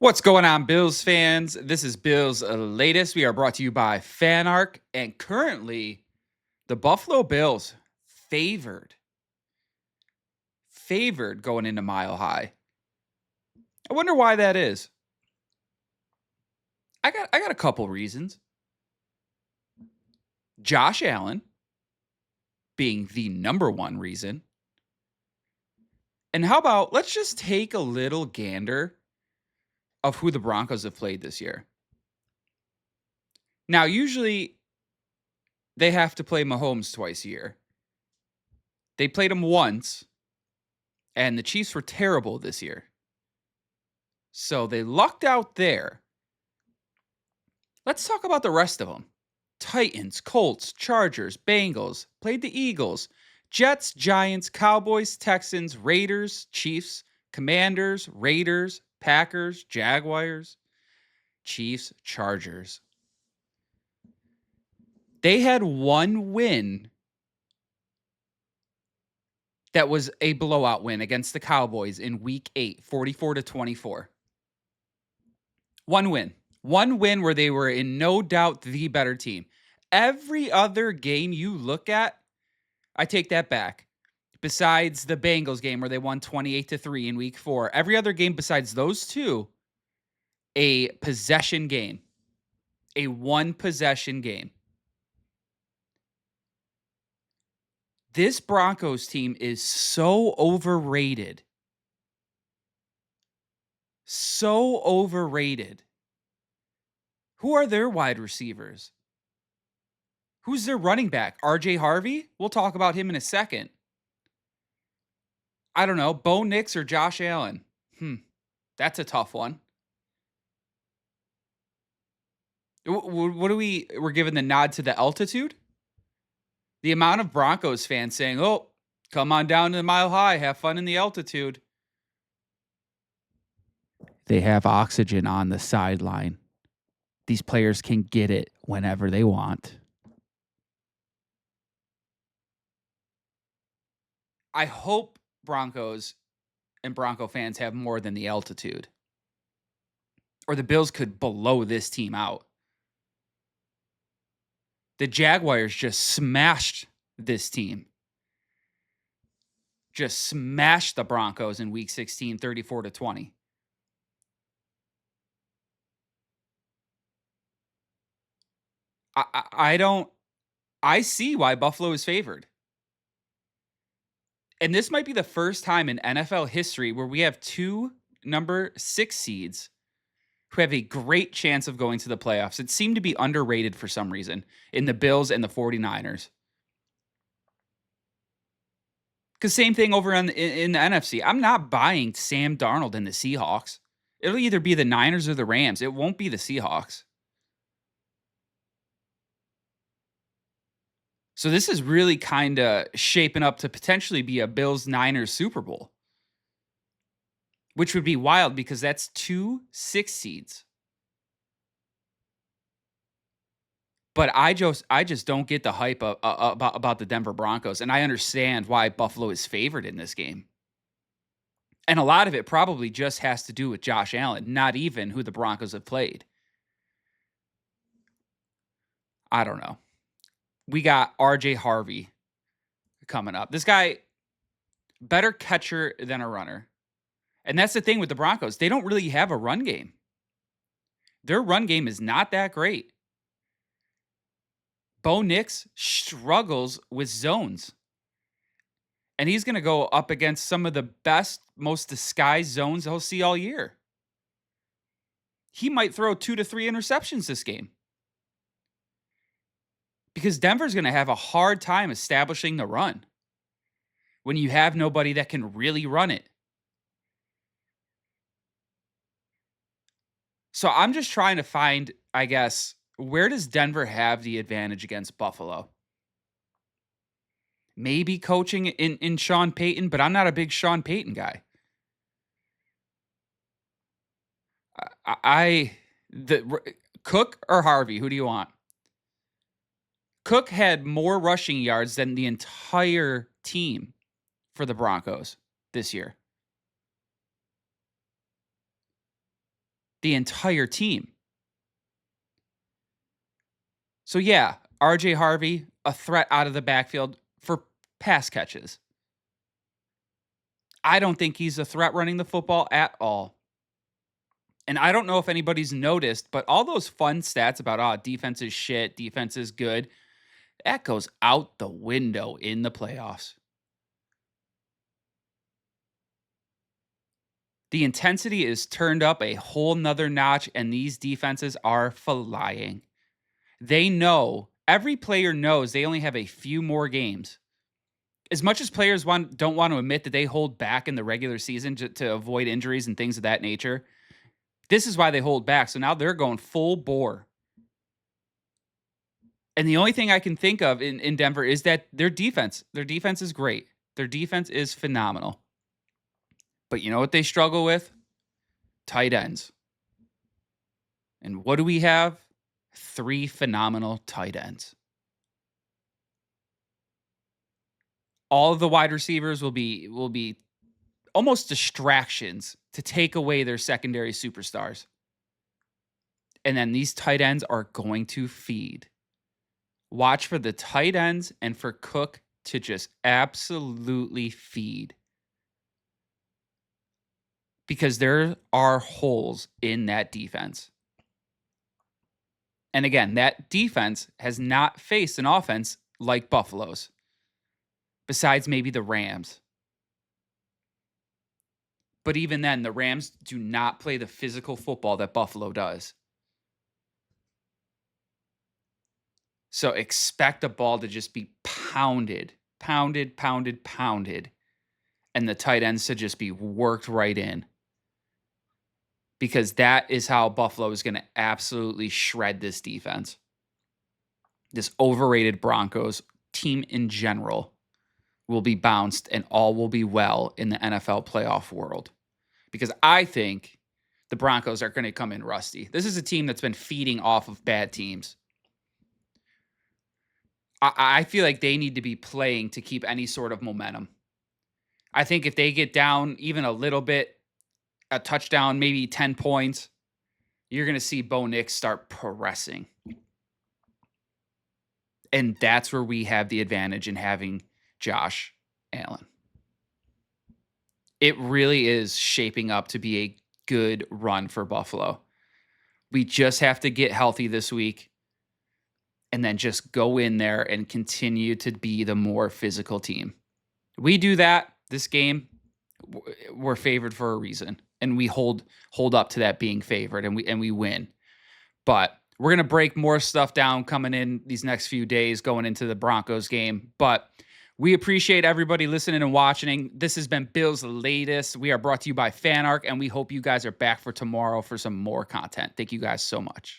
What's going on, Bills fans? This is Bills Latest. We are brought to you by FanArc, and currently the Buffalo Bills favored, favored going into Mile High. I wonder why that is. I got a couple reasons. Josh Allen being the number one reason. And how about let's just take a little gander of who the Broncos have played this year. Now, usually they have to play Mahomes twice a year. They played him once, and the Chiefs were terrible this year. So they lucked out there. Let's talk about the rest of them. Titans, Colts, Chargers, Bengals, played the Eagles, Jets, Giants, Cowboys, Texans, Raiders, Chiefs, Commanders, Raiders, Packers, Jaguars, Chiefs, Chargers. They had one win that was a blowout win against the Cowboys in week 8, 44-24. One win. One win where they were in no doubt the better team. Every other game you look at, I take that back. Besides the Bengals game where they won 28-3 in week 4, every other game besides those two, a possession game. A one possession game. This Broncos team is so overrated. So overrated. Who are their wide receivers? Who's their running back? RJ Harvey? We'll talk about him in a second. I don't know. Bo Nix or Josh Allen? That's a tough one. What we're giving the nod to the altitude? The amount of Broncos fans saying, oh, come on down to the Mile High, have fun in the altitude. They have oxygen on the sideline. These players can get it whenever they want. I hope Broncos and Bronco fans have more than the altitude. Or the Bills could blow this team out. The Jaguars just smashed this team. Just smashed the Broncos in week 16, 34-20. I see why Buffalo is favored. And this might be the first time in NFL history where we have two number 6 seeds who have a great chance of going to the playoffs. It seemed to be underrated for some reason in the Bills and the 49ers. Because same thing over in the NFC. I'm not buying Sam Darnold and the Seahawks. It'll either be the Niners or the Rams. It won't be the Seahawks. So this is really kind of shaping up to potentially be a Bills-Niners Super Bowl, which would be wild because that's 2 6 seeds. But I just don't get the hype about the Denver Broncos, and I understand why Buffalo is favored in this game. And a lot of it probably just has to do with Josh Allen, not even who the Broncos have played. I don't know. We got RJ Harvey coming up. This guy, better catcher than a runner. And that's the thing with the Broncos. They don't really have a run game. Their run game is not that great. Bo Nix struggles with zones. And he's going to go up against some of the best, most disguised zones he'll see all year. He might throw 2 to 3 interceptions this game. Because Denver's going to have a hard time establishing the run when you have nobody that can really run it. So I'm just trying to find, I guess, where does Denver have the advantage against Buffalo? Maybe coaching in Sean Payton, but I'm not a big Sean Payton guy. Cook or Harvey, who do you want? Cook had more rushing yards than the entire team for the Broncos this year. the entire team. So yeah, RJ Harvey, a threat out of the backfield for pass catches. I don't think he's a threat running the football at all. And I don't know if anybody's noticed, but all those fun stats about defense is shit, defense is good, that goes out the window in the playoffs. The intensity is turned up a whole nother notch, and these defenses are flying. They know, every player knows they only have a few more games. As much as players don't want to admit that they hold back in the regular season to avoid injuries and things of that nature, this is why they hold back. So now they're going full bore. And the only thing I can think of in Denver is that their defense is great. Their defense is phenomenal. But you know what they struggle with? Tight ends. And what do we have? 3 phenomenal tight ends. All of the wide receivers will be almost distractions to take away their secondary superstars. And then these tight ends are going to feed. Watch for the tight ends and for Cook to just absolutely feed. Because there are holes in that defense. And again, that defense has not faced an offense like Buffalo's, besides maybe the Rams. But even then, the Rams do not play the physical football that Buffalo does. So expect the ball to just be pounded, and the tight ends to just be worked right in. Because that is how Buffalo is going to absolutely shred this defense. This overrated Broncos team in general will be bounced and all will be well in the NFL playoff world. Because I think the Broncos are going to come in rusty. This is a team that's been feeding off of bad teams. I feel like they need to be playing to keep any sort of momentum. I think if they get down even a little bit, a touchdown, maybe 10 points, you're going to see Bo Nix start pressing. And that's where we have the advantage in having Josh Allen. It really is shaping up to be a good run for Buffalo. We just have to get healthy this week and then just go in there and continue to be the more physical team. We do that, this game, we're favored for a reason. And we hold up to that being favored, and we win. But we're going to break more stuff down coming in these next few days going into the Broncos game. But we appreciate everybody listening and watching. This has been Bill's Latest. We are brought to you by FanArc, and we hope you guys are back for tomorrow for some more content. Thank you guys so much.